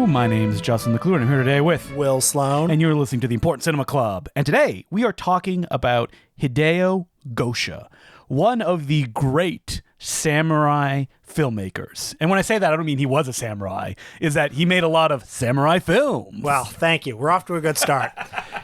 My name is Justin McClure, and I'm here today with Will Sloan. And you're listening to the Important Cinema Club. And today we are talking about Hideo Gosha, one of the great samurai filmmakers. And when I say that, I don't mean he was a samurai, is that he made a lot of samurai films. Well, thank you. We're off to a good start.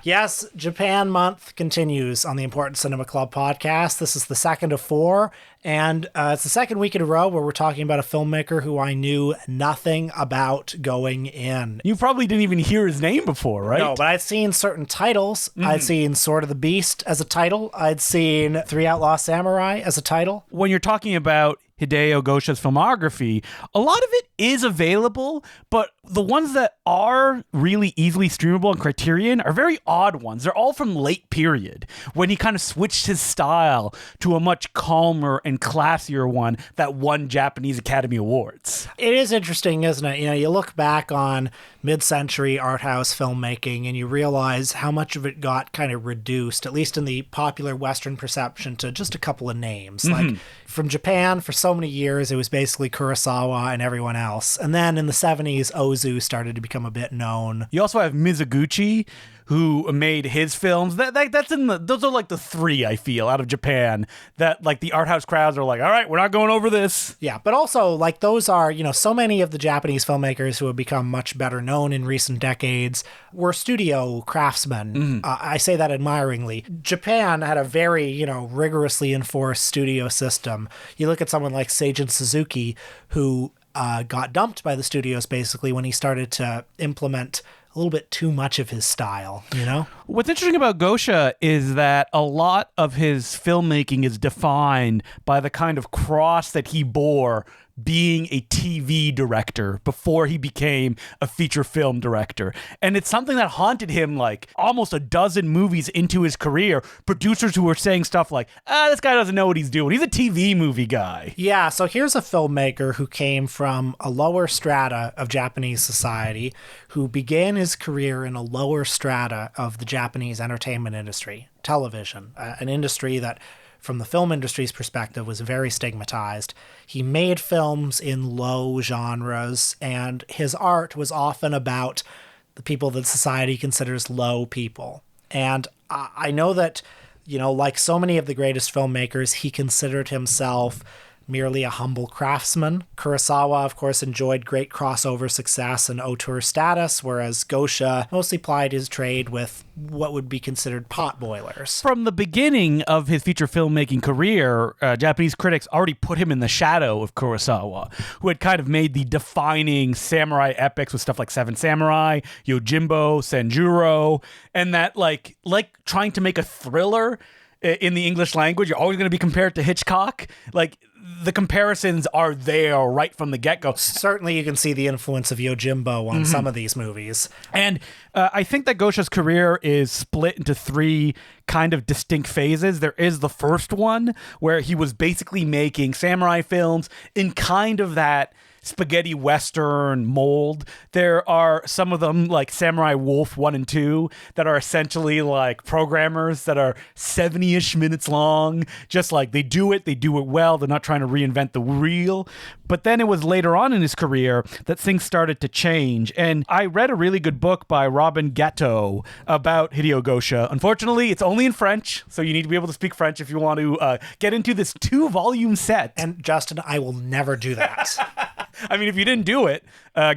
Yes, Japan Month continues on the Important Cinema Club podcast. This is the second of four, and it's the second week in a row where we're talking about a filmmaker who I knew nothing about going in. You probably didn't even hear his name before, right? No, but I'd seen certain titles. I'd seen Sword of the Beast as a title. I'd seen Three Outlaw Samurai as a title. When you're talking about Hideo Gosha's filmography, a lot of it is available, but the ones that are really easily streamable on Criterion are very odd ones. They're all from late period, when he kind of switched his style to a much calmer and classier one that won Japanese Academy Awards. It is interesting, isn't it? You know, you look back on mid-century art house filmmaking and you realize how much of it got kind of reduced, at least in the popular Western perception, to just a couple of names. Like from Japan, for so many years, it was basically Kurosawa and everyone else. And then in the 70s, Ozu started to become a bit known. You also have Mizoguchi, who made his films. That's in those are like the three, I feel, out of Japan that like the art house crowds are like, all right, we're not going over this. Yeah, but also like those are, you know, so many of the Japanese filmmakers who have become much better known in recent decades were studio craftsmen. I say that admiringly. Japan had a very, you know, rigorously enforced studio system. You look at someone like Seijun Suzuki, who got dumped by the studios basically when he started to implement a little bit too much of his style, you know? What's interesting about Gosha is that a lot of his filmmaking is defined by the kind of cross that he bore being a TV director before he became a feature film director. And it's something that haunted him like almost a dozen movies into his career. Producers who were saying stuff like, this guy doesn't know what he's doing. He's a TV movie guy. Yeah, so here's a filmmaker who came from a lower strata of Japanese society, who began his career in a lower strata of the Japanese entertainment industry, television, an industry that from the film industry's perspective was very stigmatized. He made films in low genres, and his art was often about the people that society considers low people. And I know that, you know, like so many of the greatest filmmakers, he considered himself merely a humble craftsman. Kurosawa, of course, enjoyed great crossover success and auteur status, whereas Gosha mostly plied his trade with what would be considered pot boilers. From the beginning of his feature filmmaking career, Japanese critics already put him in the shadow of Kurosawa, who had kind of made the defining samurai epics with stuff like Seven Samurai, Yojimbo, Sanjuro, and that like trying to make a thriller in the English language, you're always going to be compared to Hitchcock. Like, the comparisons are there right from the get-go. Certainly you can see the influence of Yojimbo on some of these movies. And I think that Gosha's career is split into three kind of distinct phases. There is the first one where he was basically making samurai films in kind of that spaghetti western mold. There are some of them like Samurai Wolf 1 and 2 that are essentially like programmers that are 70-ish minutes long. Just like they do it well. They're not trying to reinvent the wheel. But then it was later on in his career that things started to change. And I read a really good book by Robin Gatto about Hideo Gosha. Unfortunately, it's only in French, so you need to be able to speak French if you want to get into this 2-volume set. And Justin, I will never do that. I mean, if you didn't do it,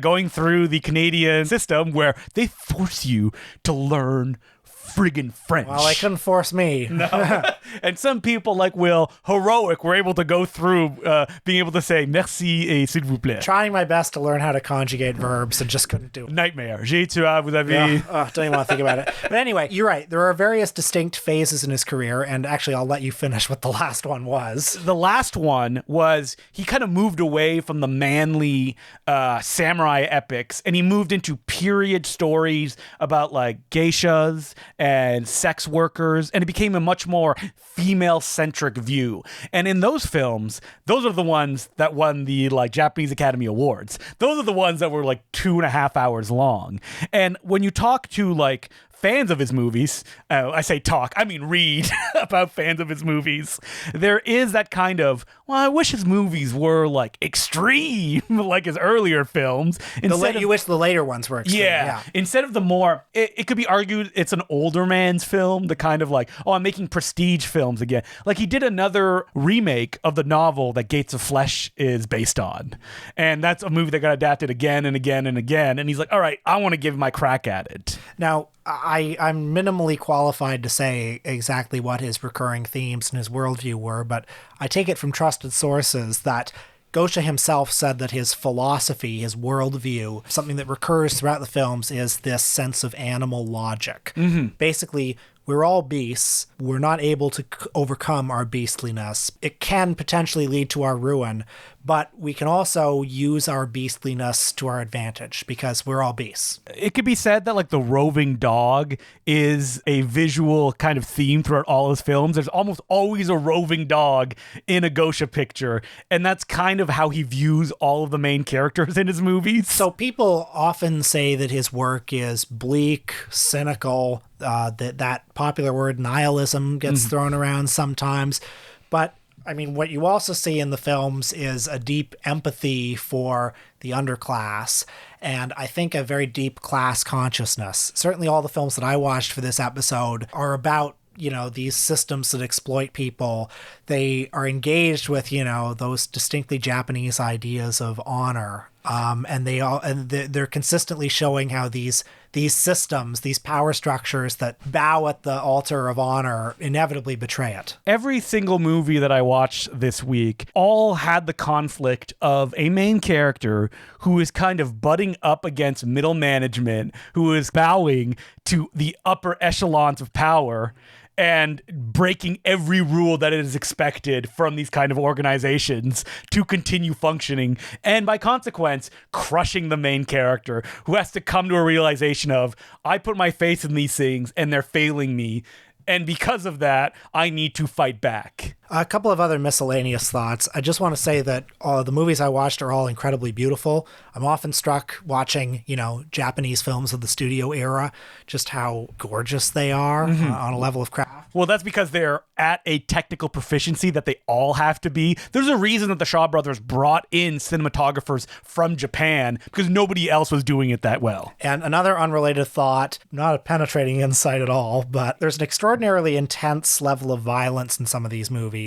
going through the Canadian system where they force you to learn friggin' French. Well, they couldn't force me. No. And some people like Will, heroic, were able to go through being able to say merci et s'il vous plaît. Trying my best to learn how to conjugate verbs and just couldn't do it. Nightmare. J'ai tué, vous avez. Don't even want to think about it. But anyway, you're right. There are various distinct phases in his career, and actually I'll let you finish what the last one was. The last one was he kind of moved away from the manly samurai epics, and he moved into period stories about like geishas and sex workers, and it became a much more female-centric view. And in those films, those are the ones that won the like Japanese Academy Awards. Those are the ones that were like 2.5 hours long. And when you talk to like fans of his movies, I say talk, I mean read about fans of his movies, there is that kind of, well, I wish his movies were like extreme, like his earlier films. You wish the later ones were extreme. Yeah. Instead of the more, it could be argued it's an older man's film, the kind of like, oh, I'm making prestige films again. Like he did another remake of the novel that Gates of Flesh is based on. And that's a movie that got adapted again and again and again. And he's like, all right, I want to give my crack at it. Now, I'm minimally qualified to say exactly what his recurring themes and his worldview were, but I take it from trusted sources that Gosha himself said that his philosophy, his worldview, something that recurs throughout the films, is this sense of animal logic. Mm-hmm. Basically, we're all beasts. We're not able to overcome our beastliness. It can potentially lead to our ruin, but we can also use our beastliness to our advantage because we're all beasts. It could be said that like the roving dog is a visual kind of theme throughout all his films. There's almost always a roving dog in a Gosha picture, and that's kind of how he views all of the main characters in his movies. So people often say that his work is bleak, cynical, that popular word nihilism gets thrown around sometimes. But I mean, what you also see in the films is a deep empathy for the underclass, and I think a very deep class consciousness. Certainly all the films that I watched for this episode are about, you know, these systems that exploit people. They are engaged with, you know, those distinctly Japanese ideas of honor. And they're consistently showing how these systems, these power structures that bow at the altar of honor inevitably betray it. Every single movie that I watched this week all had the conflict of a main character who is kind of butting up against middle management, who is bowing to the upper echelons of power and breaking every rule that is expected from these kind of organizations to continue functioning, and by consequence, crushing the main character who has to come to a realization of, I put my faith in these things and they're failing me, and because of that, I need to fight back. A couple of other miscellaneous thoughts. I just want to say that the movies I watched are all incredibly beautiful. I'm often struck watching, you know, Japanese films of the studio era, just how gorgeous they are on a level of craft. Well, that's because they're at a technical proficiency that they all have to be. There's a reason that the Shaw brothers brought in cinematographers from Japan, because nobody else was doing it that well. And another unrelated thought, not a penetrating insight at all, but there's an extraordinarily intense level of violence in some of these movies.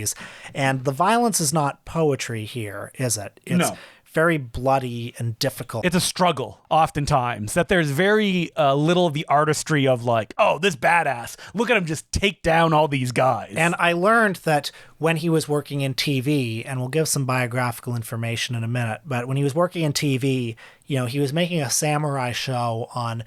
And the violence is not poetry here, is it? It's very bloody and difficult. It's a struggle, oftentimes, that there's very little of the artistry of like, oh, this badass, look at him just take down all these guys. And I learned that when he was working in TV, and we'll give some biographical information in a minute, but when he was working in TV, you know, he was making a samurai show on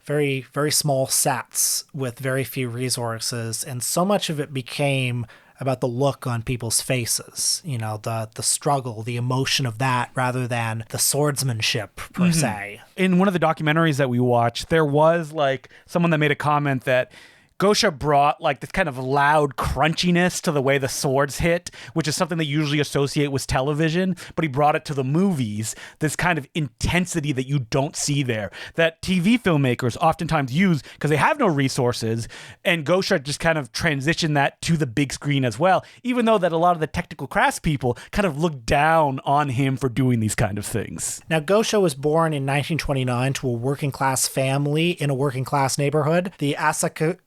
very, very small sets with very few resources, and so much of it became about the look on people's faces, you know, the struggle, the emotion of that, rather than the swordsmanship per se. In one of the documentaries that we watched, there was like someone that made a comment that Gosha brought like this kind of loud crunchiness to the way the swords hit, which is something they usually associate with television, but he brought it to the movies, this kind of intensity that you don't see there, that TV filmmakers oftentimes use because they have no resources, and Gosha just kind of transitioned that to the big screen as well, even though that a lot of the technical crafts people kind of look down on him for doing these kind of things. Now, Gosha was born in 1929 to a working class family in a working class neighborhood. The Asakusa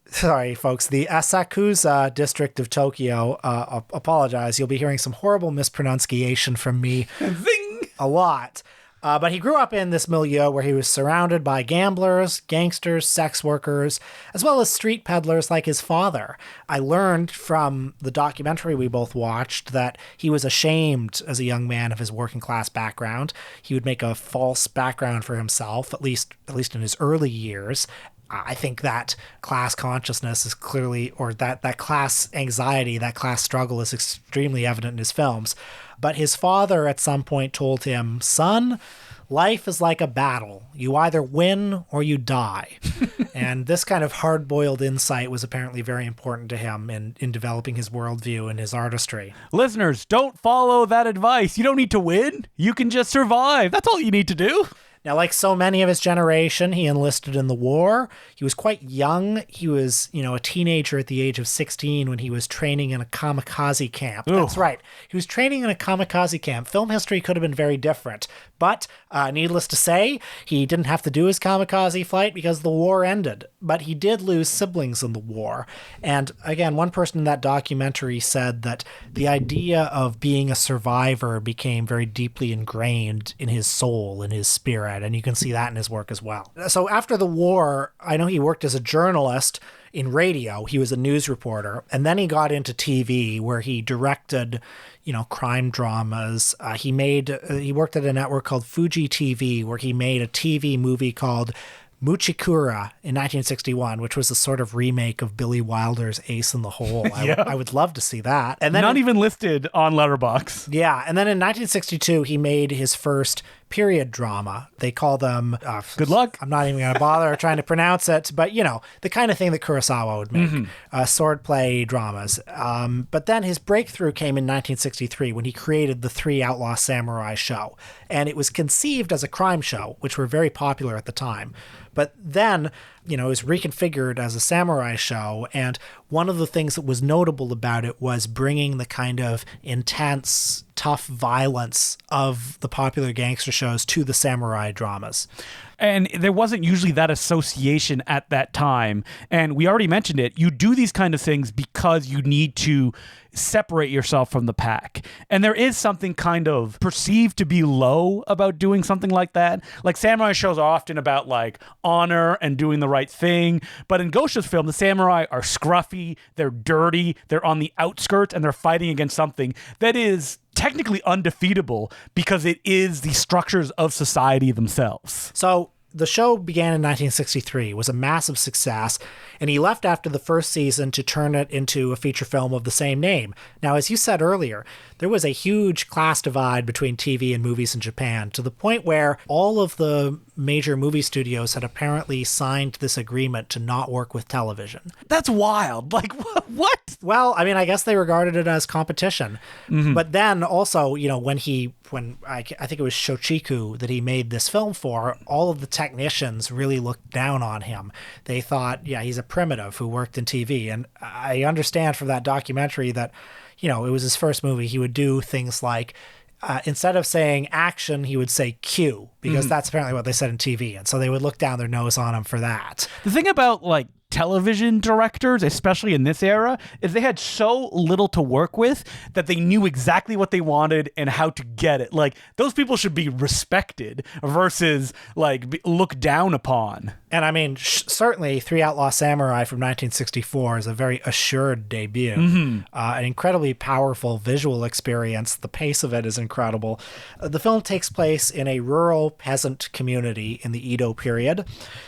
district of Tokyo. Apologize. You'll be hearing some horrible mispronunciation from me. Zing! A lot. But he grew up in this milieu where he was surrounded by gamblers, gangsters, sex workers, as well as street peddlers like his father. I learned from the documentary we both watched that he was ashamed as a young man of his working class background. He would make a false background for himself, at least in his early years. I think that class consciousness is clearly, or that class anxiety, that class struggle is extremely evident in his films. But his father at some point told him, son, life is like a battle. You either win or you die. And this kind of hard-boiled insight was apparently very important to him in developing his worldview and his artistry. Listeners, don't follow that advice. You don't need to win. You can just survive. That's all you need to do. Now, like so many of his generation, he enlisted in the war. He was quite young. He was, a teenager at the age of 16 when he was training in a kamikaze camp. Ooh. That's right. He was training in a kamikaze camp. Film history could have been very different. But needless to say, he didn't have to do his kamikaze flight because the war ended. But he did lose siblings in the war. And again, one person in that documentary said that the idea of being a survivor became very deeply ingrained in his soul, in his spirit. And you can see that in his work as well. So after the war, I know he worked as a journalist in radio. He was a news reporter. And then he got into TV where he directed, crime dramas. He worked at a network called Fuji TV where he made a TV movie called Muchikura in 1961, which was a sort of remake of Billy Wilder's Ace in the Hole. Yeah. I would love to see that. And then Not even listed on Letterboxd. Yeah, and then in 1962, he made his first period drama. They call them... Good luck. I'm not even going to bother trying to pronounce it, but, the kind of thing that Kurosawa would make, swordplay dramas. But then his breakthrough came in 1963 when he created the Three Outlaw Samurai show. And it was conceived as a crime show, which were very popular at the time. But then, it was reconfigured as a samurai show. And one of the things that was notable about it was bringing the kind of intense, tough violence of the popular gangster shows to the samurai dramas. And there wasn't usually that association at that time. And we already mentioned it. You do these kind of things because you need to separate yourself from the pack. And there is something kind of perceived to be low about doing something like that. Like samurai shows are often about like honor and doing the right thing. But in Gosha's film, the samurai are scruffy, they're dirty, they're on the outskirts, and they're fighting against something that is technically undefeatable because it is the structures of society themselves. So the show began in 1963, was a massive success, and he left after the first season to turn it into a feature film of the same name. Now, as you said earlier, there was a huge class divide between TV and movies in Japan, to the point where all of the major movie studios had apparently signed this agreement to not work with television. That's wild. Like, what? Well, I mean, I guess they regarded it as competition. But then also, when I think it was Shochiku that he made this film for, all of the technicians really looked down on him. They thought, yeah, he's a primitive who worked in TV. And I understand from that documentary that, it was his first movie. He would do things like, instead of saying action, he would say cue, because that's apparently what they said in TV. And so they would look down their nose on him for that. The thing about like television directors, especially in this era, is they had so little to work with that they knew exactly what they wanted and how to get it. Like, those people should be respected versus like looked down upon. And I mean, certainly Three Outlaw Samurai from 1964 is a very assured debut. An incredibly powerful visual experience. The pace of it is incredible. The film takes place in a rural peasant community in the Edo period.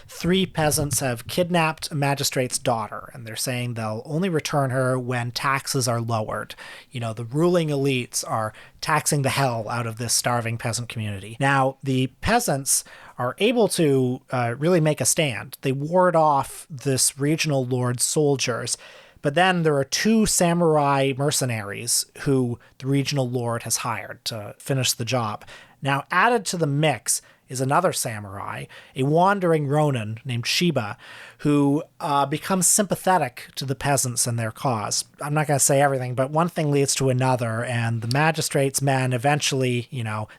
3 peasants have kidnapped a magistrate's daughter, and they're saying they'll only return her when taxes are lowered. The ruling elites are taxing the hell out of this starving peasant community. Now, the peasants are able to really make a stand. They ward off this regional lord's soldiers, but then there are 2 samurai mercenaries who the regional lord has hired to finish the job. Now, added to the mix is another samurai, a wandering ronin named Shiba, who becomes sympathetic to the peasants and their cause. I'm not going to say everything, but one thing leads to another, and the magistrate's men eventually,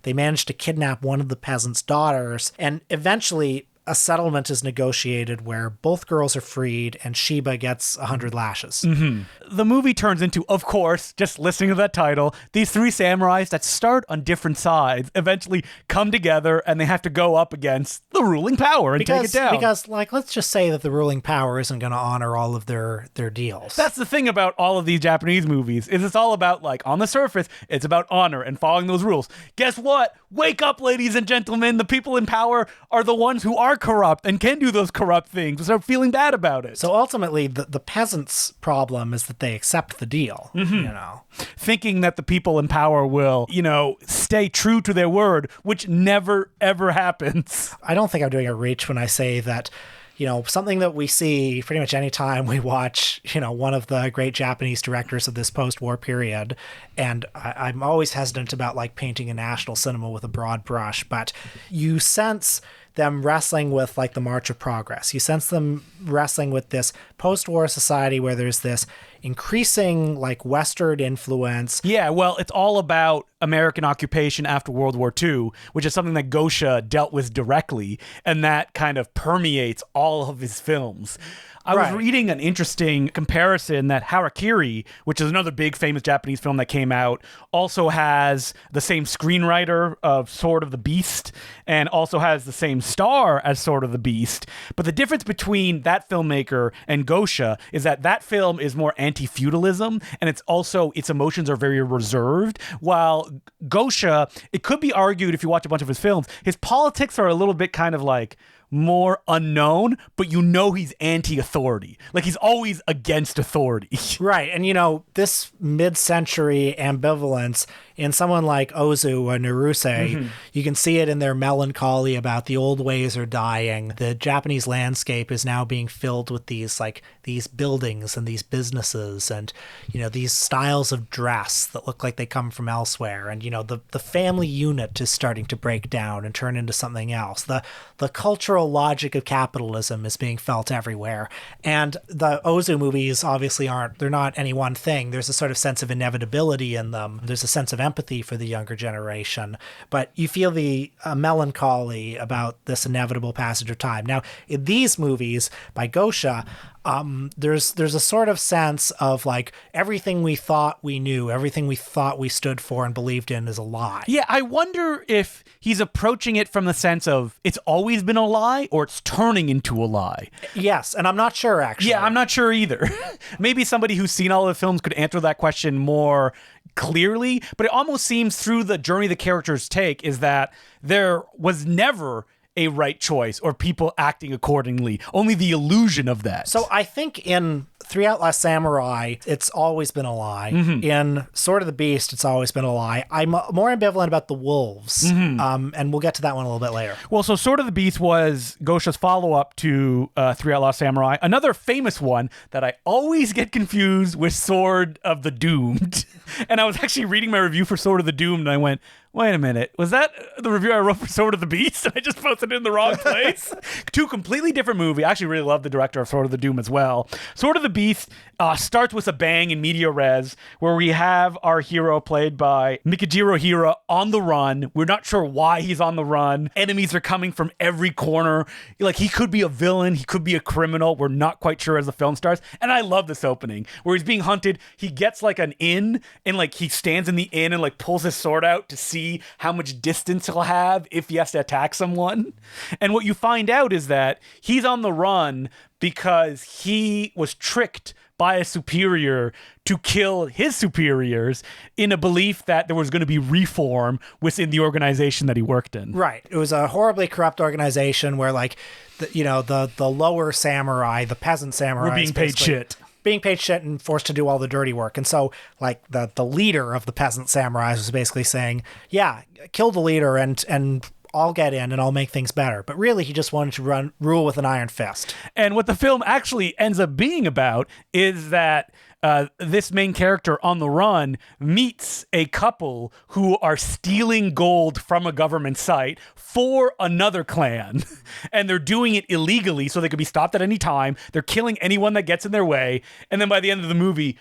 they manage to kidnap one of the peasants' daughters, and eventually a settlement is negotiated where both girls are freed and Shiba gets 100 lashes. The movie turns into, of course, just listening to that title, these 3 samurais that start on different sides eventually come together and they have to go up against the ruling power and take it down. Because, let's just say that the ruling power isn't going to honor all of their deals. That's the thing about all of these Japanese movies, is it's all about, like, on the surface, it's about honor and following those rules. Guess what? Wake up, ladies and gentlemen. The people in power are the ones who are corrupt and can do those corrupt things and start feeling bad about it. So ultimately, the peasants' problem is that they accept the deal, Thinking that the people in power will, stay true to their word, which never, ever happens. I don't think I'm doing a reach when I say that something that we see pretty much anytime we watch, one of the great Japanese directors of this post-war period. And I'm always hesitant about like painting a national cinema with a broad brush, but you sense them wrestling with like the March of Progress. You sense them wrestling with this post-war society where there's this increasing like Western influence. Yeah, well, it's all about American occupation after World War II, which is something that Gosha dealt with directly, and that kind of permeates all of his films. I was reading an interesting comparison that Harakiri, which is another big famous Japanese film that came out, also has the same screenwriter of Sword of the Beast and also has the same star as Sword of the Beast. But the difference between that filmmaker and Gosha is that film is more anti-feudalism, and its emotions are very reserved, while Gosha, it could be argued if you watch a bunch of his films, his politics are a little bit kind of like more unknown, but he's anti-authority. Like he's always against authority. Right. And this mid-century ambivalence in someone like Ozu or Naruse, you can see it in their melancholy about the old ways are dying. The Japanese landscape is now being filled with these buildings and these businesses and, these styles of dress that look like they come from elsewhere. And, the family unit is starting to break down and turn into something else. The cultural logic of capitalism is being felt everywhere. And the Ozu movies obviously they're not any one thing. There's a sort of sense of inevitability in them. There's a sense of empathy for the younger generation, but you feel the melancholy about this inevitable passage of time. Now, in these movies by Gosha, there's a sort of sense of like everything we thought we knew, everything we thought we stood for and believed in is a lie. Yeah, I wonder if he's approaching it from the sense of it's always been a lie or it's turning into a lie. Yes, and I'm not sure, actually. Yeah, I'm not sure either. Maybe somebody who's seen all the films could answer that question more clearly, but it almost seems through the journey the characters take is that there was never a right choice or people acting accordingly, only the illusion of that. So I think in Three Outlaw Samurai, it's always been a lie. In Sword of the Beast, it's always been a lie. I'm more ambivalent about the wolves, and we'll get to that one a little bit later. Well, so Sword of the Beast was Gosha's follow-up to Three Outlaw Samurai, another famous one that I always get confused with Sword of the Doomed. And I was actually reading my review for Sword of the Doomed, and I went, wait a minute, was that the review I wrote for Sword of the Beast? I just posted it in the wrong place. Two completely different movies. I actually really love the director of Sword of the Doom as well. Sword of the Beast starts with a bang in media res, where we have our hero played by Mikijiro Hira on the run. We're not sure why he's on the run. Enemies are coming from every corner. Like, he could be a villain. He could be a criminal. We're not quite sure as the film starts. And I love this opening, where he's being hunted. He gets like an inn, and like he stands in the inn and like pulls his sword out to see how much distance he'll have if he has to attack someone. And what you find out is that he's on the run because he was tricked by a superior to kill his superiors in a belief that there was going to be reform within the organization that he worked in. Right. It was a horribly corrupt organization where like, the lower samurai, the peasant samurai, were being paid shit. Being paid shit and forced to do all the dirty work. And so like the leader of the peasant samurais was basically saying, yeah, kill the leader and I'll get in and I'll make things better. But really, he just wanted to rule with an iron fist. And what the film actually ends up being about is that this main character on the run meets a couple who are stealing gold from a government site for another clan. And they're doing it illegally, so they could be stopped at any time. They're killing anyone that gets in their way. And then by the end of the movie,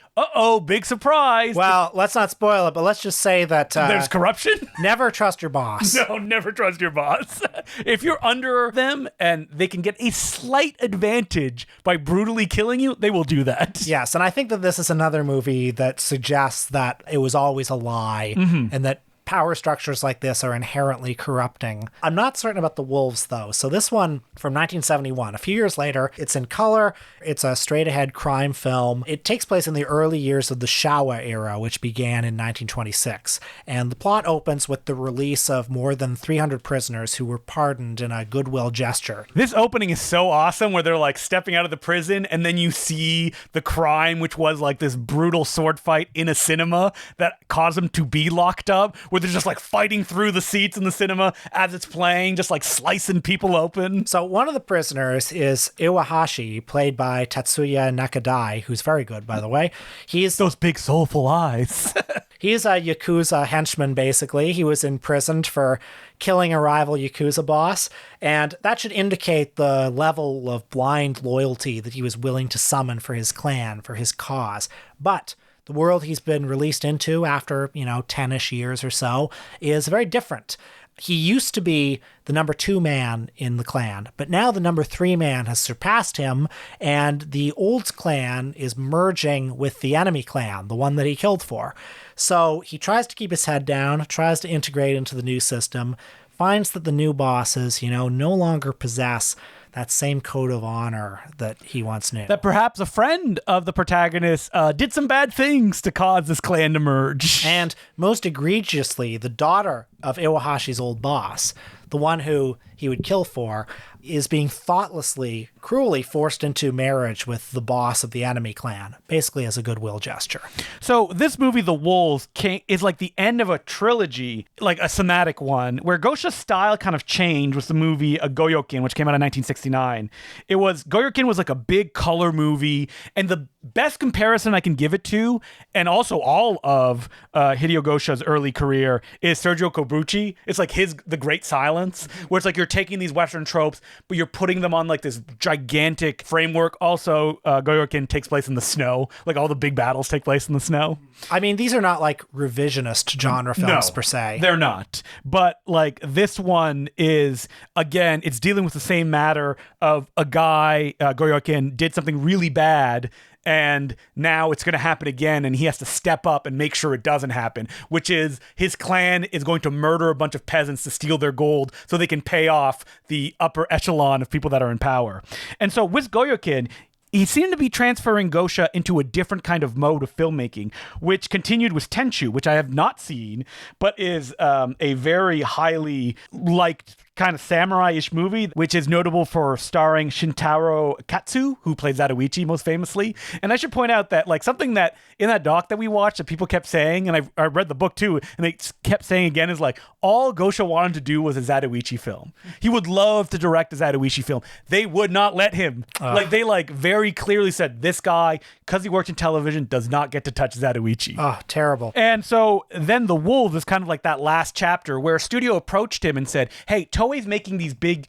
big surprise. Well, let's not spoil it, but let's just say that there's corruption. Never trust your boss. No, never trust your boss. If you're under them and they can get a slight advantage by brutally killing you, they will do that. Yes, and I think that this is another movie that suggests that it was always a lie and that power structures like this are inherently corrupting. I'm not certain about the wolves, though. So this one from 1971, a few years later, it's in color. It's a straight-ahead crime film. It takes place in the early years of the Showa era, which began in 1926. And the plot opens with the release of more than 300 prisoners who were pardoned in a goodwill gesture. This opening is so awesome, where they're like stepping out of the prison, and then you see the crime, which was like this brutal sword fight in a cinema that caused them to be locked up, where they're just like fighting through the seats in the cinema as it's playing, just like slicing people open. So one of the prisoners is Iwahashi, played by Tatsuya Nakadai, who's very good, by the way. He's Those big soulful eyes. He's a Yakuza henchman, basically. He was imprisoned for killing a rival Yakuza boss, and that should indicate the level of blind loyalty that he was willing to summon for his clan, for his cause. But the world he's been released into after, 10-ish years or so is very different. He used to be the number 2 man in the clan, but now the number 3 man has surpassed him, and the old clan is merging with the enemy clan, the one that he killed for. So he tries to keep his head down, tries to integrate into the new system, finds that the new bosses, no longer possess that same code of honor that he once knew. That perhaps a friend of the protagonist did some bad things to cause this clan to merge. And most egregiously, the daughter of Iwahashi's old boss, the one who he would kill for, is being thoughtlessly, cruelly forced into marriage with the boss of the enemy clan, basically as a goodwill gesture. So this movie, The Wolves, is like the end of a trilogy, like a thematic one, where Gosha's style kind of changed with the movie Goyokin, which came out in 1969. Goyokin was like a big color movie, and the best comparison I can give it to, and also all of Hideo Gosha's early career, is Sergio Corbucci. It's like The Great Silence, where it's like you're taking these Western tropes, but you're putting them on like this gigantic framework. Also, Goyokin takes place in the snow. Like all the big battles take place in the snow. I mean, these are not like revisionist genre films per se. They're not. But like this one is, again, it's dealing with the same matter of a guy, Goyokin, did something really bad, and now it's going to happen again, and he has to step up and make sure it doesn't happen, which is his clan is going to murder a bunch of peasants to steal their gold so they can pay off the upper echelon of people that are in power. And so with Goyokin, he seemed to be transferring Gosha into a different kind of mode of filmmaking, which continued with Tenchu, which I have not seen, but is a very highly liked kind of samurai-ish movie, which is notable for starring Shintaro Katsu, who plays Zatoichi most famously. And I should point out that like something that in that doc that we watched that people kept saying, and I read the book too, and they kept saying again, is like all Gosha wanted to do was a Zatoichi film. He would love to direct a Zatoichi film. They would not let him. Like they like very clearly said, this guy, because he worked in television, does not get to touch Zatoichi. Oh, terrible. And so then The Wolves is kind of like that last chapter where a studio approached him and said, hey, Toei's making these big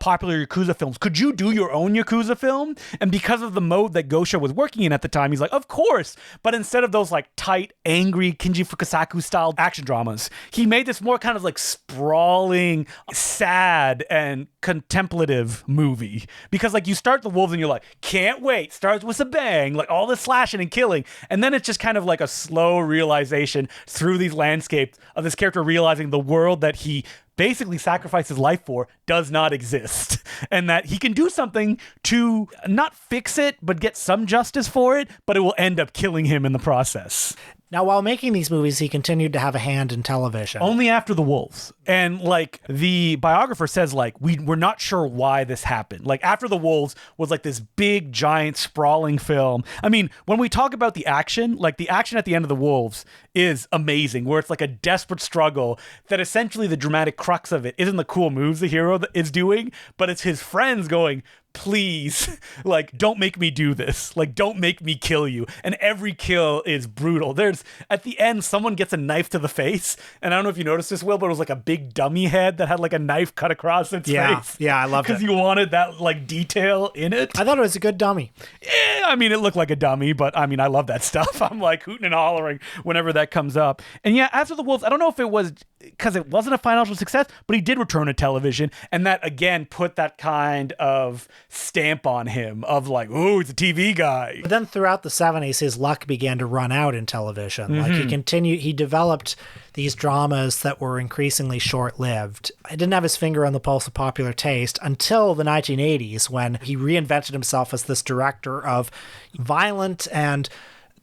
popular Yakuza films. Could you do your own Yakuza film? And because of the mode that Gosha was working in at the time, he's like, of course. But instead of those like tight, angry Kinji Fukasaku style action dramas, he made this more kind of like sprawling, sad and contemplative movie. Because like you start The Wolves and you're like, can't wait, starts with a bang, like all this slashing and killing. And then it's just kind of like a slow realization through these landscapes of this character realizing the world that he basically sacrificed his life for does not exist, and that he can do something to not fix it but get some justice for it, but it will end up killing him in the process. Now, while making these movies, he continued to have a hand in television. Only after The Wolves. And like the biographer says, like, we're not sure why this happened. Like After the Wolves was like this big, giant, sprawling film. I mean, when we talk about the action, like the action at the end of The Wolves is amazing, where it's like a desperate struggle that essentially the dramatic crux of it isn't the cool moves the hero is doing, but it's his friends going, please, like, don't make me do this. Like, don't make me kill you. And every kill is brutal. There's, at the end, someone gets a knife to the face. And I don't know if you noticed this, Will, but it was like a big dummy head that had like a knife cut across its face. Yeah, I loved it. Because you wanted that, like, detail in it. I thought it was a good dummy. Yeah, I mean, it looked like a dummy, but I mean, I love that stuff. I'm like hooting and hollering whenever that comes up. And yeah, After the Wolves, I don't know if it was because it wasn't a financial success, but he did return to television. And that, again, put that kind of stamp on him of like, oh, he's a TV guy. But then throughout the 70s, his luck began to run out in television. Like he developed these dramas that were increasingly short-lived. He didn't have his finger on the pulse of popular taste until the 1980s, when he reinvented himself as this director of violent and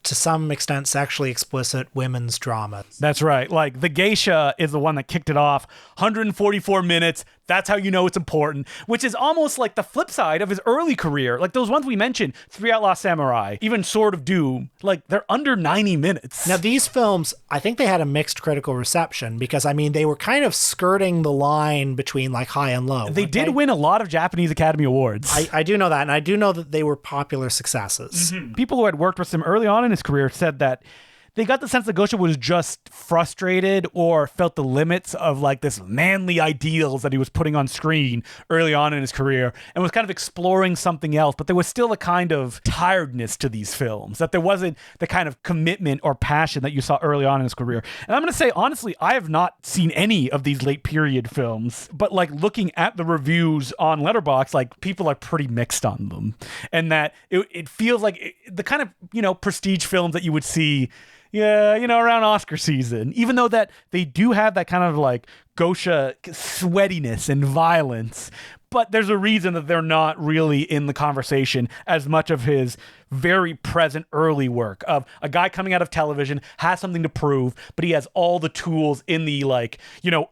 to some extent sexually explicit women's drama. That's right. Like The Geisha is the one that kicked it off. 144 minutes, That's how you know it's important, which is almost like the flip side of his early career. Like those ones we mentioned, Three Outlaw Samurai, even Sword of Doom, like they're under 90 minutes. Now, these films, I think they had a mixed critical reception because, I mean, they were kind of skirting the line between like high and low. They did win a lot of Japanese Academy Awards. I do know that, and I do know that they were popular successes. Mm-hmm. People who had worked with him early on in his career said that they got the sense that Gosha was just frustrated or felt the limits of like this manly ideals that he was putting on screen early on in his career and was kind of exploring something else. But there was still a kind of tiredness to these films, that there wasn't the kind of commitment or passion that you saw early on in his career. And I'm going to say, honestly, I have not seen any of these late period films, but like looking at the reviews on Letterboxd, like people are pretty mixed on them. And that it feels like the kind of, prestige films that you would see around Oscar season, even though that they do have that kind of like Gosha sweatiness and violence, but there's a reason that they're not really in the conversation as much of his very present early work of a guy coming out of television, has something to prove, but he has all the tools in the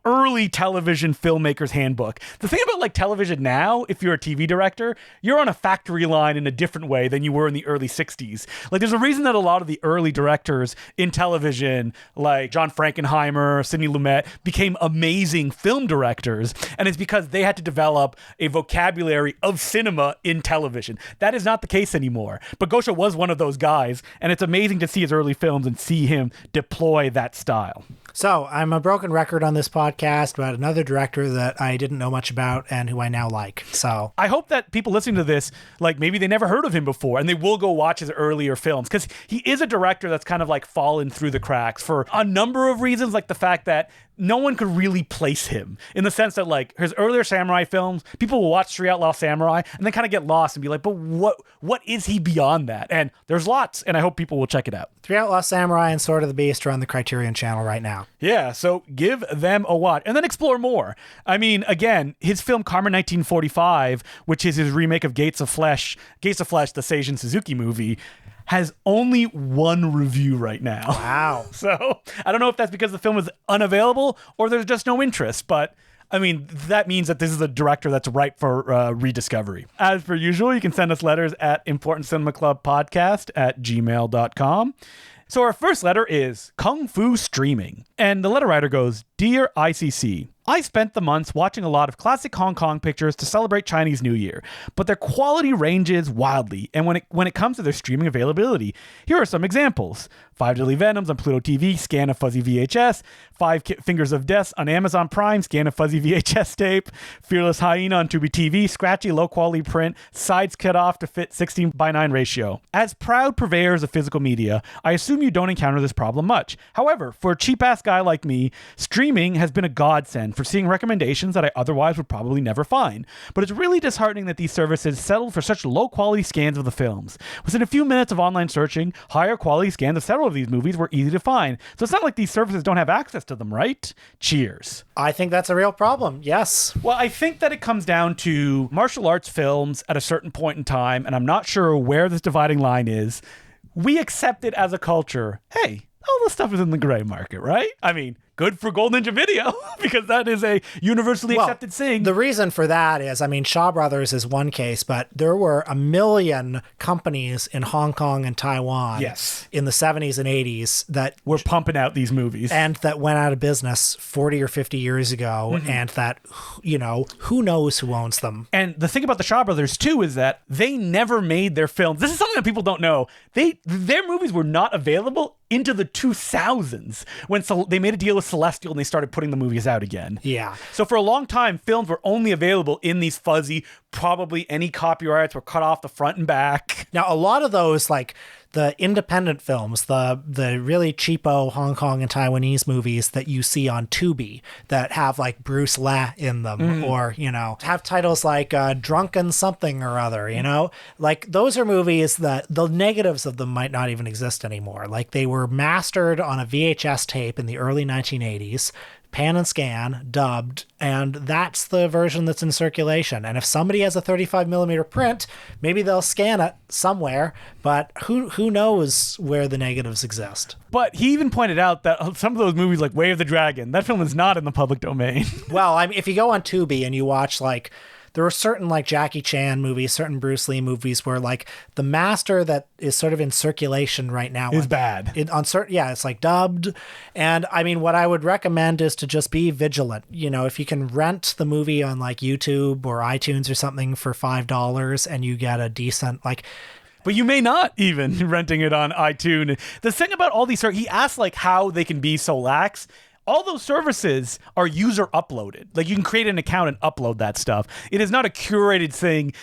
early television filmmaker's handbook. The thing about like television now, if you're a TV director, you're on a factory line in a different way than you were in the early 60s. Like there's a reason that a lot of the early directors in television, like John Frankenheimer, Sidney Lumet, became amazing film directors. And it's because they had to develop a vocabulary of cinema in television. That is not the case anymore. But Gosha was one of those guys, and it's amazing to see his early films and see him deploy that style. So I'm a broken record on this podcast about another director that I didn't know much about and who I now like. So I hope that people listening to this, like maybe they never heard of him before and they will go watch his earlier films, because he is a director that's kind of like fallen through the cracks for a number of reasons, like the fact that no one could really place him, in the sense that like his earlier samurai films, people will watch Three Outlaw Samurai and then kind of get lost and be like, but what is he beyond that? And there's lots, and I hope people will check it out. Three Outlaw Samurai and Sword of the Beast are on the Criterion Channel right now. Yeah, so give them a watch and then explore more. I mean, again, his film Karma 1945, which is his remake of Gates of Flesh, the Seijun Suzuki movie, has only one review right now. Wow. So I don't know if that's because the film is unavailable or there's just no interest, but I mean, that means that this is a director that's ripe for rediscovery. As per usual, you can send us letters at importantcinemaclubpodcast@gmail.com. So our first letter is Kung Fu Streaming. And the letter writer goes, Dear ICC, I spent the months watching a lot of classic Hong Kong pictures to celebrate Chinese New Year, but their quality ranges wildly, and when it comes to their streaming availability, here are some examples. Five Deadly Venoms on Pluto TV, scan of fuzzy VHS. Five Fingers of Death on Amazon Prime, scan of fuzzy VHS tape. Fearless Hyena on Tubi TV, scratchy low-quality print, sides cut off to fit 16:9 ratio. As proud purveyors of physical media, I assume you don't encounter this problem much. However, for a cheap-ass guy like me, streaming has been a godsend for seeing recommendations that I otherwise would probably never find. But it's really disheartening that these services settled for such low-quality scans of the films. Within a few minutes of online searching, higher-quality scans of several of these movies were easy to find. So it's not like these services don't have access to them, right? Cheers. I think that's a real problem, yes. Well, I think that it comes down to martial arts films at a certain point in time, and I'm not sure where this dividing line is. We accept it as a culture. Hey, all this stuff is in the gray market, right? I mean, good for Gold Ninja Video, because that is a universally accepted thing. The reason for that is, Shaw Brothers is one case, but there were a million companies in Hong Kong and Taiwan in the 70s and 80s that were pumping out these movies. And that went out of business 40 or 50 years ago, and that, who knows who owns them. And the thing about the Shaw Brothers, too, is that they never made their films. This is something that people don't know. Their movies were not available into the 2000s when they made a deal with Celestial and they started putting the movies out again. Yeah. So for a long time, films were only available in these fuzzy, probably any copyrights were cut off the front and back. Now, a lot of those, like the independent films, the really cheapo Hong Kong and Taiwanese movies that you see on Tubi that have like Bruce Lee in them, or, have titles like Drunken Something or Other, like those are movies that the negatives of them might not even exist anymore. Like they were mastered on a VHS tape in the early 1980s, pan and scan, dubbed, and that's the version that's in circulation. And if somebody has a 35 millimeter print, maybe they'll scan it somewhere, but who knows where the negatives exist. But he even pointed out that some of those movies like Way of the Dragon, that film is not in the public domain. Well, I mean, if you go on Tubi and you watch like, there are certain like Jackie Chan movies, certain Bruce Lee movies where like the master that is sort of in circulation right now is bad. It's like dubbed. And I mean, what I would recommend is to just be vigilant. You know, if you can rent the movie on like YouTube or iTunes or something for $5 and you get a decent like. But you may not even renting it on iTunes. The thing about all these, he asked like how they can be so lax. All those services are user uploaded. Like you can create an account and upload that stuff. It is not a curated thing.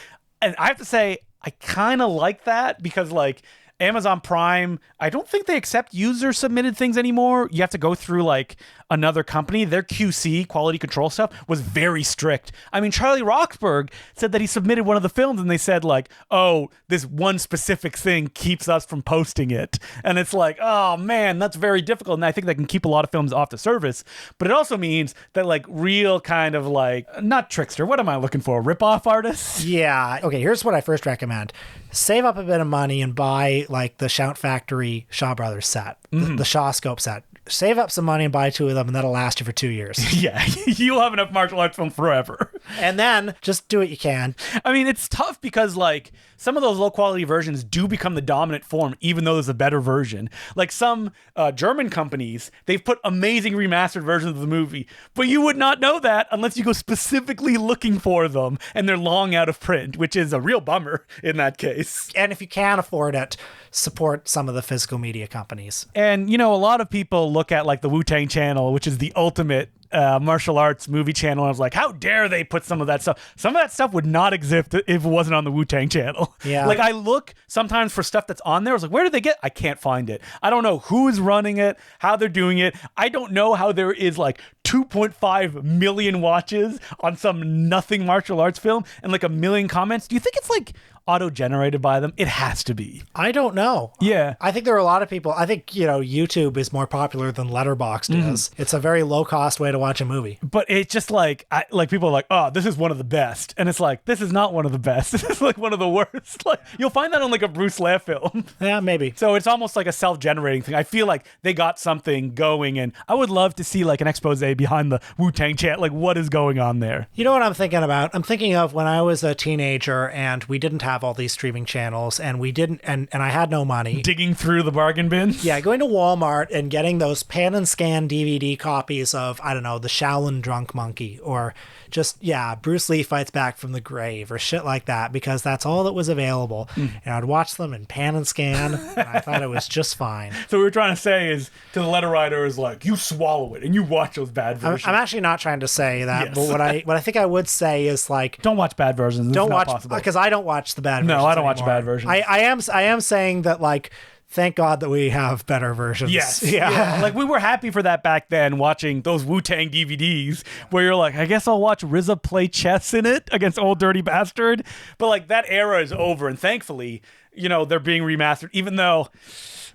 And I have to say, I kind of like that because like Amazon Prime, I don't think they accept user submitted things anymore. You have to go through like another company. Their QC, quality control stuff, was very strict. I mean, Charlie Roxburgh said that he submitted one of the films and they said like, oh, this one specific thing keeps us from posting it. And it's like, oh man, that's very difficult. And I think that can keep a lot of films off the service. But it also means that like real kind of like, not trickster, what am I looking for? Rip-off artists? Yeah. Okay, here's what I first recommend. Save up a bit of money and buy like the Shout Factory Shaw Brothers set, the Shaw Scope set. Save up some money and buy 2 of them, and that'll last you for 2 years. Yeah, you'll have enough martial arts film forever. And then just do what you can. I mean, it's tough because like some of those low quality versions do become the dominant form, even though there's a better version. Like some German companies, they've put amazing remastered versions of the movie, but you would not know that unless you go specifically looking for them, and they're long out of print, which is a real bummer in that case. And if you can afford it, support some of the physical media companies. And, you know, a lot of people look at like the Wu-Tang channel, which is the ultimate martial arts movie channel. And I was like, how dare they put some of that stuff? Some of that stuff would not exist if it wasn't on the Wu-Tang channel. Yeah. Like I look sometimes for stuff that's on there. I was like, where did they get? I can't find it. I don't know who is running it, how they're doing it. I don't know how there is like 2.5 million watches on some nothing martial arts film and like 1 million comments. Do you think it's like auto-generated by them? It has to be. I don't know. Yeah. I think there are a lot of people. I think, you know, YouTube is more popular than Letterboxd is. It's a very low-cost way to watch a movie. But it's just like, people are like, oh, this is one of the best. And it's like, this is not one of the best. This is like one of the worst. Like, you'll find that on like a Bruce Lee film. Yeah, maybe. So it's almost like a self-generating thing. I feel like they got something going, and I would love to see like an expose behind the Wu-Tang chant. Like, what is going on there? You know what I'm thinking about? I'm thinking of when I was a teenager and we didn't have all these streaming channels and we didn't, and I had no money. Digging through the bargain bins? Yeah, going to Walmart and getting those pan and scan DVD copies of, I don't know, the Shaolin Drunk Monkey or just, Bruce Lee Fights Back from the Grave or shit like that, because that's all that was available. And I'd watch them in pan and scan, and I thought it was just fine. So what we're trying to say is to the letter writer is like, you swallow it and you watch those bad versions. I'm actually not trying to say that, Yes. but what I think I would say is like, don't watch bad versions. don't watch, possible. because I don't watch the bad versions. No, I don't watch anymore. bad versions. I am saying that like, thank God that we have better versions. Yes. Yeah. Like we were happy for that back then, watching those Wu-Tang DVDs where you're like, I guess I'll watch RZA play chess in it against Old Dirty Bastard. But like that era is over. And thankfully, you know, they're being remastered, even though,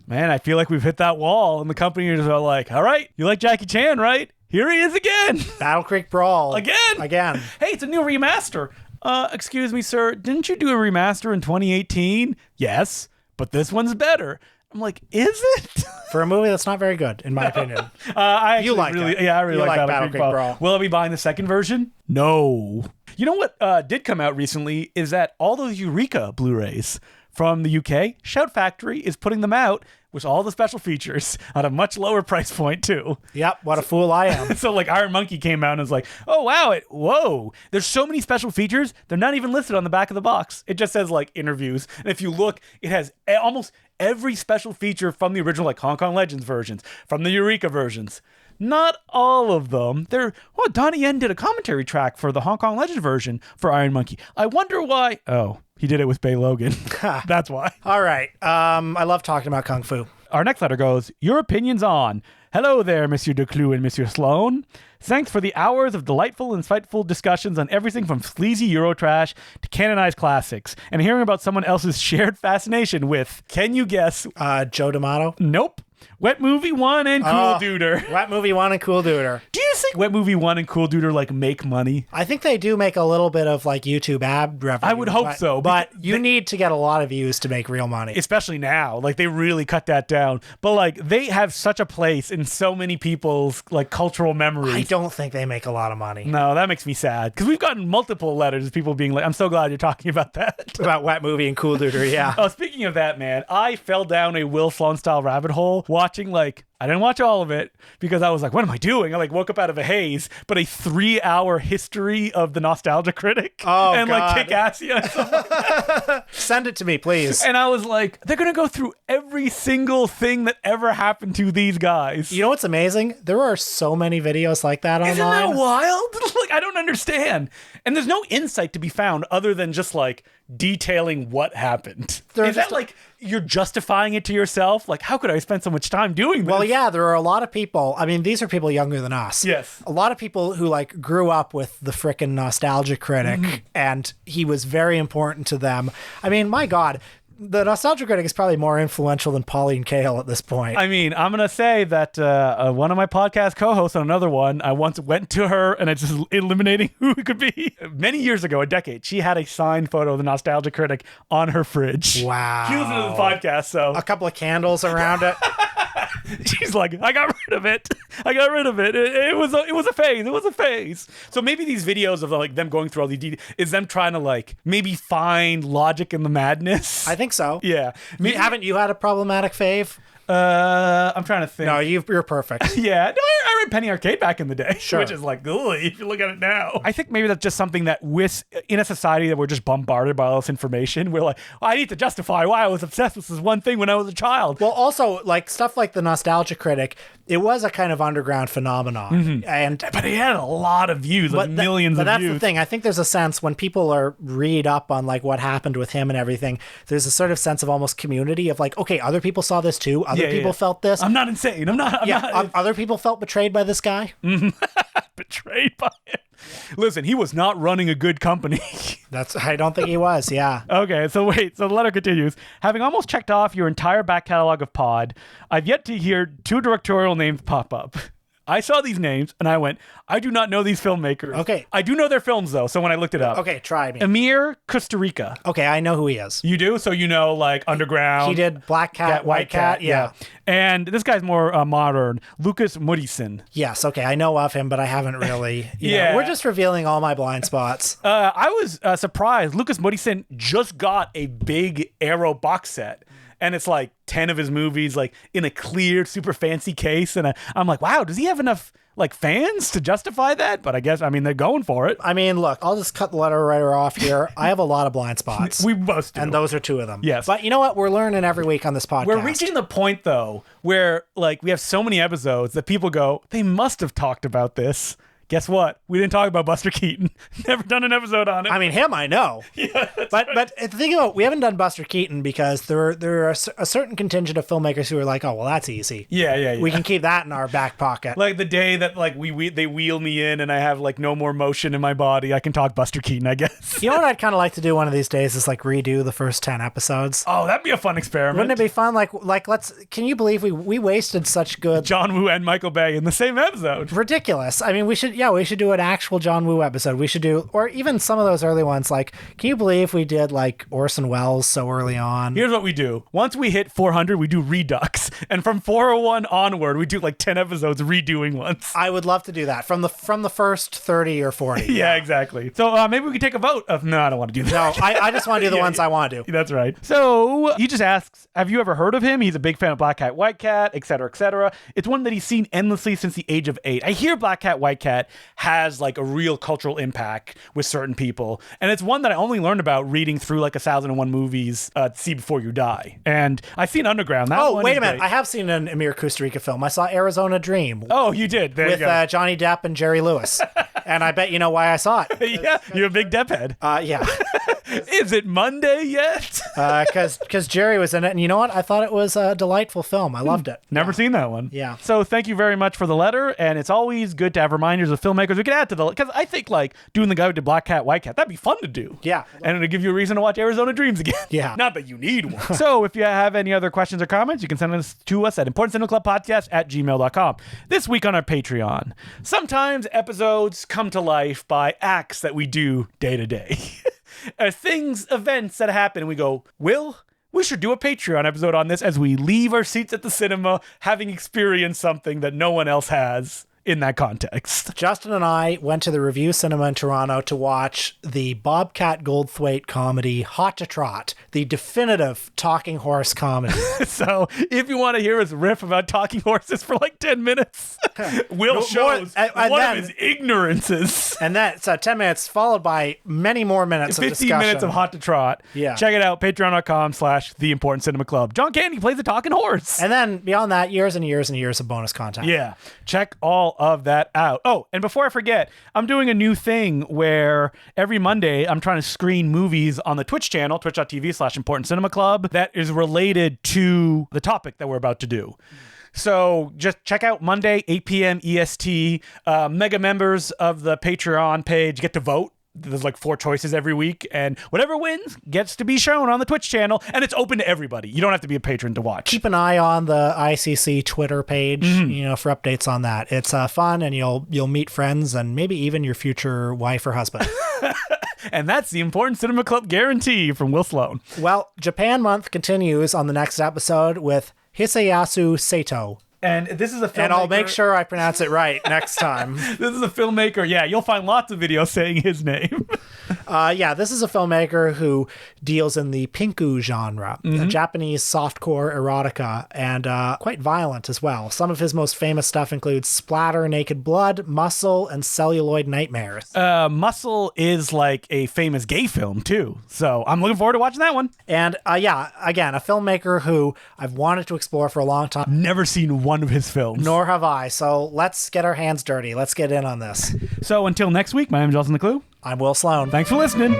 man, I feel like we've hit that wall and the company is like, all right, you like Jackie Chan, right? Here he is again. Battle Creek Brawl. Again. Hey, it's a new remaster. Excuse me, sir. Didn't you do a remaster in 2018? Yes, but this one's better. I'm like, is it? For a movie that's not very good, in my opinion. I You like really, it. yeah, I really You like like Battle Creek Brawl. Will I be buying the second version? No. You know what did come out recently is that all those Eureka Blu-rays from the UK, Shout Factory is putting them out with all the special features at a much lower price point too. Yep, what a fool I am. So like Iron Monkey came out and was like, oh wow, whoa. There's so many special features, they're not even listed on the back of the box. It just says like interviews. And if you look, it has almost every special feature from the original like Hong Kong Legends versions, from the Eureka versions. Not all of them. Donnie Yen did a commentary track for the Hong Kong Legends version for Iron Monkey. I wonder why. Oh, he did it with Bay Logan. That's why. All right. I love talking about Kung Fu. Our next letter goes, your opinions on. Hello there, Monsieur Declue and Monsieur Sloan. Thanks for the hours of delightful and insightful discussions on everything from sleazy Eurotrash to canonized classics, and hearing about someone else's shared fascination with, can you guess? Joe D'Amato. Nope. Wet Movie 1 and Cool Duder. Wet Movie 1 and Cool Duder. Do you think Wet Movie 1 and Cool Duder like make money? I think they do make a little bit of like YouTube ad revenue. I would hope so. But you need to get a lot of views to make real money. Especially now. Like they really cut that down. But like they have such a place in so many people's like cultural memories. I don't think they make a lot of money. No, that makes me sad. Because we've gotten multiple letters of people being like, I'm so glad you're talking about that. About Wet Movie and Cool Duder, yeah. Oh, speaking of that, man, I fell down a Will Sloan style rabbit hole watching like, I didn't watch all of it because I was like, what am I doing? I like woke up out of a haze, but a 3-hour history of the Nostalgia Critic and God. like kick ass. Send it to me, please. And I was like, they're going to go through every single thing that ever happened to these guys. You know what's amazing? There are so many videos like that online. Isn't that wild? Like, I don't understand. And there's no insight to be found other than just like detailing what happened. Is that like you're justifying it to yourself? Like, how could I spend so much time doing this? Well, yeah, there are a lot of people. I mean, these are people younger than us. Yes. A lot of people who like grew up with the frickin' Nostalgia Critic, and he was very important to them. I mean, my God. The Nostalgia Critic is probably more influential than Pauline Kael at this point. I mean, I'm going to say that one of my podcast co-hosts on another one, I once went to her and it's just eliminating who it could be. Many years ago, a decade, she had a signed photo of the Nostalgia Critic on her fridge. Wow. She listened to the podcast, so. A couple of candles around it. She's like, I got rid of it. I got rid of it. It was a phase. It was a phase. So maybe these videos of like them going through all these details is them trying to like maybe find logic in the madness. I think so. Yeah. Haven't you had a problematic fave? I'm trying to think. No, you're perfect. Yeah. No, I read Penny Arcade back in the day, Sure. which is like, ugh, if you look at it now. I think maybe that's just something that in a society that we're just bombarded by all this information, we're like, I need to justify why I was obsessed with this one thing when I was a child. Well, also, like stuff like the Nostalgia Critic, it was a kind of underground phenomenon. But it had a lot of views, like millions of views. But that's the thing. I think there's a sense when people read up on like what happened with him and everything, there's a sort of sense of almost community of like, okay, other people saw this too. Other people felt this. I'm not insane. I'm not. Other people felt betrayed by this guy. Betrayed by him. Listen, he was not running a good company. I don't think he was, yeah. Okay, so wait. So the letter continues. Having almost checked off your entire back catalog of Pod, I've yet to hear 2 directorial names pop up. I saw these names and I went, I do not know these filmmakers. Okay. I do know their films though, so when I looked it up. Okay, try me. Amir Costa Rica. Okay, I know who he is. You do? So you know like Underground. He did Black Cat, White Cat, yeah. And this guy's more modern. Lucas Murison. Yes, okay, I know of him, but I haven't really. Yeah. We're just revealing all my blind spots. I was surprised. Lucas Murison just got a big Arrow box set. And it's like 10 of his movies, like in a clear, super fancy case. And I'm like, wow, does he have enough like fans to justify that? But I guess, I mean, they're going for it. I mean, look, I'll just cut the letter writer off here. I have a lot of blind spots. We both do. And those are 2 of them. Yes. But you know what? We're learning every week on this podcast. We're reaching the point, though, where like we have so many episodes that people go, they must have talked about this. Guess what? We didn't talk about Buster Keaton. Never done an episode on it. I mean, him, I know. Yeah, but the thing about we haven't done Buster Keaton because there are a certain contingent of filmmakers who are like, oh, well, that's easy. Yeah. We can keep that in our back pocket. Like the day that like they wheel me in and I have like no more motion in my body, I can talk Buster Keaton, I guess. You know what I'd kind of like to do one of these days is like redo the first 10 episodes. Oh, that'd be a fun experiment. Wouldn't it be fun? Like can you believe we wasted such good John Woo and Michael Bay in the same episode? Ridiculous. I mean, we should do an actual John Woo episode. We should do, or even some of those early ones. Like, can you believe we did like Orson Welles so early on? Here's what we do. Once we hit 400, we do Redux. And from 401 onward, we do like 10 episodes redoing ones. I would love to do that from the first 30 or 40. Yeah, exactly. So maybe we could take a vote of, no, I don't want to do that. No, I just want to do the ones I want to do. That's right. So he just asks, have you ever heard of him? He's a big fan of Black Cat, White Cat, etc., etc. It's one that he's seen endlessly since the age of 8. I hear Black Cat, White Cat has like a real cultural impact with certain people. And it's one that I only learned about reading through like 1001 movies, See Before You Die. And I've seen Underground. That one wait is a minute. great. I have seen an Amir Costa Rica film. I saw Arizona Dream. Oh, you did? There with you go. Johnny Depp and Jerry Lewis. And I bet you know why I saw it. Yeah, you're a big Depp head. Yeah. Is it Monday yet? because Jerry was in it. And you know what? I thought it was a delightful film. I loved it. Never seen that one. Yeah. So thank you very much for the letter. And it's always good to have reminders of filmmakers we can add to the, because I think like doing the guy who did Black Cat, White Cat, that'd be fun to do. Yeah. And it'll give you a reason to watch Arizona Dreams again. Yeah. Not that you need one. So if you have any other questions or comments, you can send us to us at importantcinemaclubpodcast@gmail.com. This week on our Patreon, sometimes episodes come to life by acts that we do day to day. Events that happen, and we go, we should do a Patreon episode on this as we leave our seats at the cinema having experienced something that no one else has in that context. Justin and I went to the Review Cinema in Toronto to watch the Bobcat Goldthwait comedy Hot to Trot, the definitive talking horse comedy. So if you want to hear us riff about talking horses for like 10 minutes, Will shows one of his ignorances. And that's 10 minutes followed by many more minutes of 15 discussion. minutes of Hot to Trot. Yeah. Check it out, patreon.com/The Important Cinema Club. John Candy plays a talking horse. And then beyond that, years and years and years of bonus content. Yeah. Check all of that out. Oh, and before I forget, I'm doing a new thing where every Monday I'm trying to screen movies on the Twitch channel, twitch.tv/Important Cinema Club, that is related to the topic that we're about to do. So just check out Monday, 8 p.m. EST. Mega members of the Patreon page get to vote. There's like 4 choices every week, and whatever wins gets to be shown on the Twitch channel, and it's open to everybody. You don't have to be a patron to watch. Keep an eye on the ICC Twitter page, for updates on that. It's fun, and you'll meet friends and maybe even your future wife or husband. And that's the Important Cinema Club guarantee from Will Sloan. Well, Japan Month continues on the next episode with Hisayasu Sato. And this is a filmmaker. And I'll make sure I pronounce it right next time. This is a filmmaker. Yeah, you'll find lots of videos saying his name. This is a filmmaker who deals in the pinku genre, a Japanese softcore erotica, and quite violent as well. Some of his most famous stuff includes Splatter, Naked Blood, Muscle, and Celluloid Nightmares. Muscle is like a famous gay film, too. So I'm looking forward to watching that one. And again, a filmmaker who I've wanted to explore for a long time. Never seen one of his films. Nor have I. So let's get our hands dirty. Let's get in on this. So until next week, my name is Justin the Clue. I'm Will Sloan. Thanks for listening.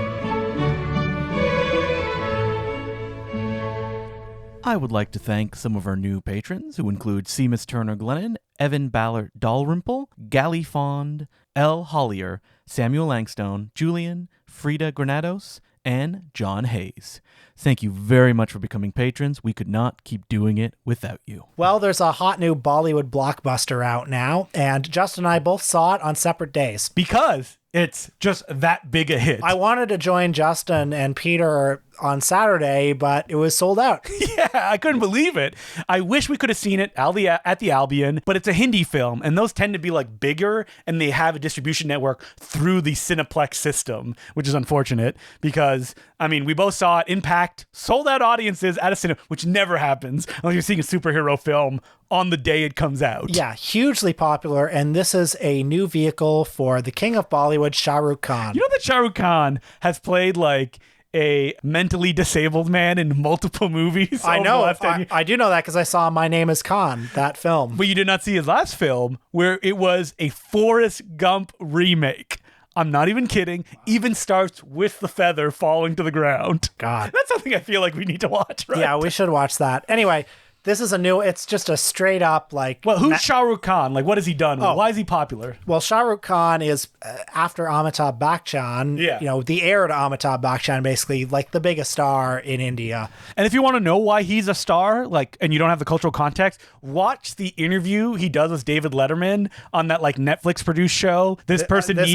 I would like to thank some of our new patrons, who include Seamus Turner Glennon, Evan Ballard Dalrymple, Gally Fond, L. Hollier, Samuel Langstone, Julian, Frida Granados, and John Hayes. Thank you very much for becoming patrons. We could not keep doing it without you. Well, there's a hot new Bollywood blockbuster out now, and Justin and I both saw it on separate days. Because it's just that big a hit. I wanted to join Justin and Peter on Saturday, but it was sold out. Yeah, I couldn't believe it. I wish we could have seen it at the Albion, but it's a Hindi film, and those tend to be like bigger, and they have a distribution network through the Cineplex system, which is unfortunate because, we both saw it in packed, sold out audiences at a cinema, which never happens unless you're seeing a superhero film on the day it comes out. Yeah, hugely popular, and this is a new vehicle for the king of Bollywood, Shah Rukh Khan. You know that Shah Rukh Khan has played like a mentally disabled man in multiple movies? I know. I do know that because I saw My Name is Khan, that film. But you did not see his last film, where it was a Forrest Gump remake. I'm not even kidding. Even starts with the feather falling to the ground. God. That's something I feel like we need to watch, right? Yeah, we should watch that. Anyway, this is it's just a straight up like... Well, who's Shah Rukh Khan? Like, what has he done? Oh. Why is he popular? Well, Shah Rukh Khan is, after Amitabh Bachchan, the heir to Amitabh Bachchan, basically, like the biggest star in India. And if you want to know why he's a star, and you don't have the cultural context, watch the interview he does with David Letterman on that, Netflix produced show. This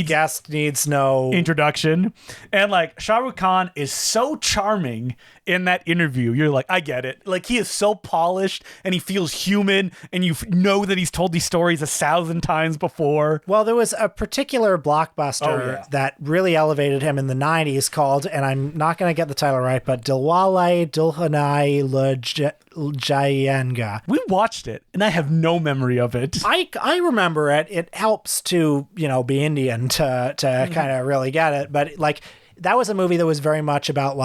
guest needs no introduction. And, Shah Rukh Khan is so charming in that interview. You're like, I get it. He is so polished and he feels human, and you know that he's told these stories 1,000 times before. Well, there was a particular blockbuster that really elevated him in the 90s called, and I'm not going to get the title right, but Dilwale Dulhanai Le Jayenge. We watched it, and I have no memory of it. I remember it. It helps to, be Indian to kind of really get it, but that was a movie that was very much about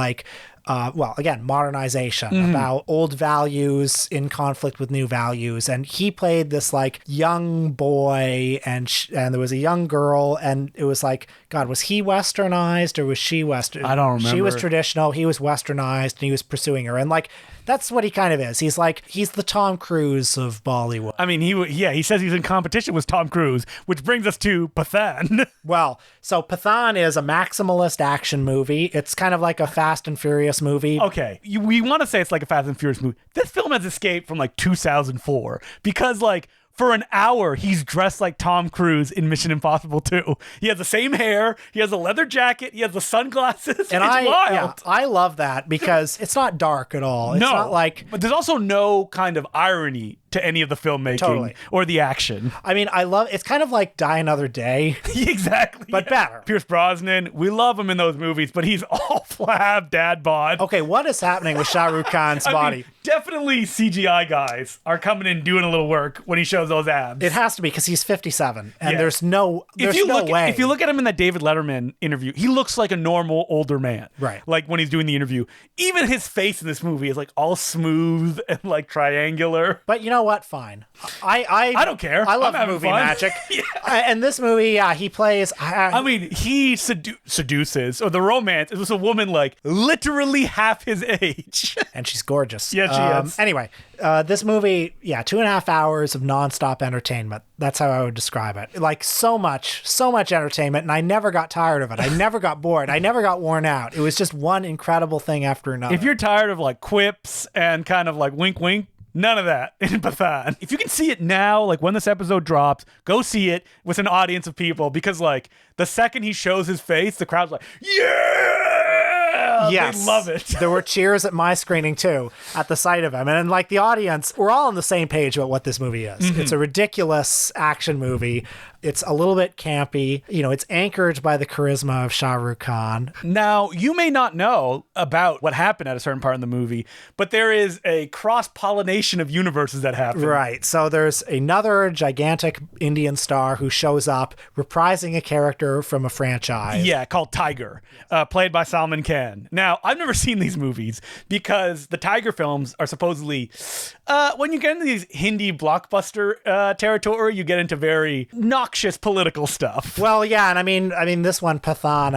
well, again, modernization, about old values in conflict with new values. And he played this like young boy, and there was a young girl, and it was like, God, was he westernized or was she western? I don't remember. She was traditional, he was westernized, and he was pursuing her. And like, that's what he kind of is. He's the Tom Cruise of Bollywood. I mean, he says he's in competition with Tom Cruise, which brings us to Pathan. Well, so Pathan is a maximalist action movie. It's kind of like a Fast and Furious movie. Okay, we want to say it's like a Fast and Furious movie. This film has escaped from like 2004 because like for an hour he's dressed like Tom Cruise in Mission Impossible 2. He has the same hair, he has a leather jacket, he has the sunglasses. And it's wild. Yeah, I love that because it's not dark at all. It's No, not like, but there's also no kind of irony to any of the filmmaking Totally. or the action. I mean, it's kind of like Die Another Day, Exactly. but better. Pierce Brosnan, we love him in those movies, but he's all flab dad bod. Okay, what is happening with Shah Rukh Khan's I body? mean, definitely CGI guys are coming in doing a little work when he shows those abs. It has to be because he's 57, and Yeah. there's no way. If you look at him in that David Letterman interview, he looks like a normal older man. Right. Like when he's doing the interview. Even his face in this movie is like all smooth and like triangular. But you know what? Fine. I don't care. I love I'm having movie fun. magic. Yeah. And this movie, he plays. I mean, he seduces, or the romance, it was a woman like literally half his age. And she's gorgeous. Yeah, she is. Anyway, this movie, 2.5 hours of nonstop entertainment. That's how I would describe it. Like so much entertainment, and I never got tired of it. I never got bored. I never got worn out. It was just one incredible thing after another. If you're tired of like quips and kind of like wink wink, none of that in Pathan. If you can see it now, like when this episode drops, go see it with an audience of people, because like the second he shows his face, the crowd's like, yeah! Yes. They love it. There were cheers at my screening too at the sight of him. And like the audience, we're all on the same page about what this movie is. It's a ridiculous action movie. It's a little bit campy. It's anchored by the charisma of Shah Rukh Khan. Now, you may not know about what happened at a certain part in the movie, but there is a cross-pollination of universes that happen. Right. So there's another gigantic Indian star who shows up reprising a character from a franchise. Yeah, called Tiger, played by Salman Khan. Now, I've never seen these movies because the Tiger films are supposedly, when you get into these Hindi blockbuster territory, you get into very noxious political stuff. Well, yeah, and I mean this one, Pathan,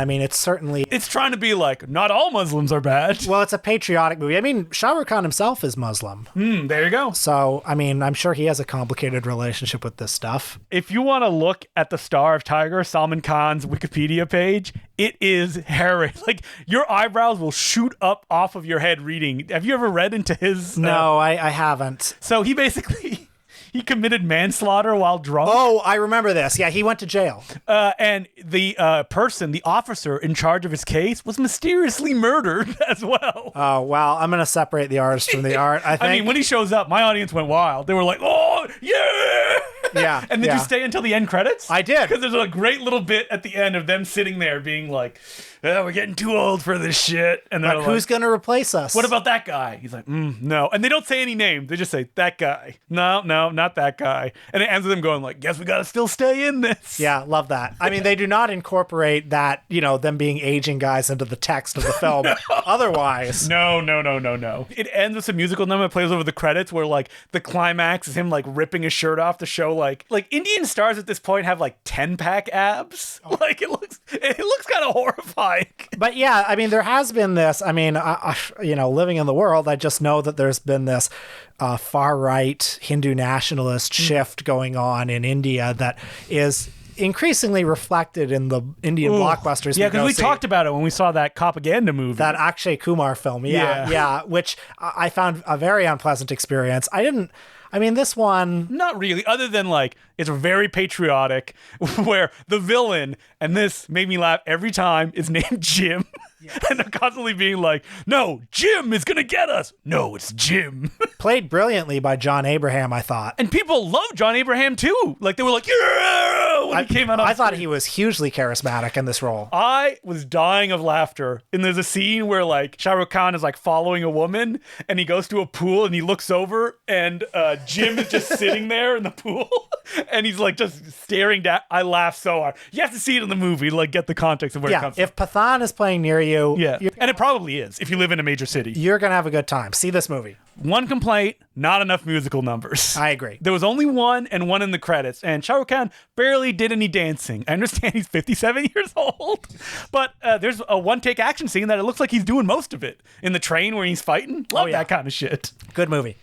it's trying to be like, not all Muslims are bad. well, it's a patriotic movie. I mean, Shah Rukh Khan himself is Muslim. There you go. So, I mean, I'm sure he has a complicated relationship with this stuff. If you want to look at the star of Tiger, Salman Khan's Wikipedia page, it is harrowing. Like, your eyebrows will shoot up off of your head reading. Have you ever read into his... No, I haven't. So he basically... He committed manslaughter while drunk. Oh, I remember this. Yeah, he went to jail. And the the officer in charge of his case, was mysteriously murdered as well. Oh, wow. I'm going to separate the artist from the art, I think. I mean, when he shows up, my audience went wild. They were like, oh, yeah! Yeah. And did you stay until the end credits? I did. Because there's a great little bit at the end of them sitting there being like, we're getting too old for this shit. And they're But who's going to replace us? what about that guy? He's like, no. And they don't say any names. They just say, that guy. No, not that guy. And it ends with them going like, guess we got to still stay in this. Yeah, love that. I mean, they do not incorporate that, them being aging guys into the text of the film. Otherwise. No. It ends with some musical number that plays over the credits where like the climax is him like ripping his shirt off to show like Indian stars at this point have like 10-pack abs. Like it looks kind of horrifying. But yeah, I mean, there has been this. I mean, living in the world, I just know that there's been this far-right Hindu nationalist shift going on in India that is increasingly reflected in the Indian blockbusters. Yeah, because we talked about it when we saw that propaganda movie. That Akshay Kumar film. Yeah, which I found a very unpleasant experience. This one... Not really, other than like, it's very patriotic, where the villain, and this made me laugh every time, is named Jim. Yes. And they're constantly being like, no, Jim is going to get us. No, it's Jim. Played brilliantly by John Abraham, I thought. And people love John Abraham too. Like, they were like, yeah, when he came out on I thought screen. he was hugely charismatic in this role. I was dying of laughter. And there's a scene where like Shah Rukh Khan is like following a woman and he goes to a pool and he looks over and Jim is just sitting there in the pool and he's like just staring down. I laughed so hard. You have to see it in the movie to like get the context of where it comes from. If Pathan is playing near you you. Yeah, and it probably is if you live in a major city. You're going to have a good time. See this movie. One complaint, not enough musical numbers. I agree. There was only one and one in the credits, and Shah Rukh Khan barely did any dancing. I understand he's 57 years old, but there's a one-take action scene that it looks like he's doing most of it in the train where he's fighting. Love that kind of shit. Good movie.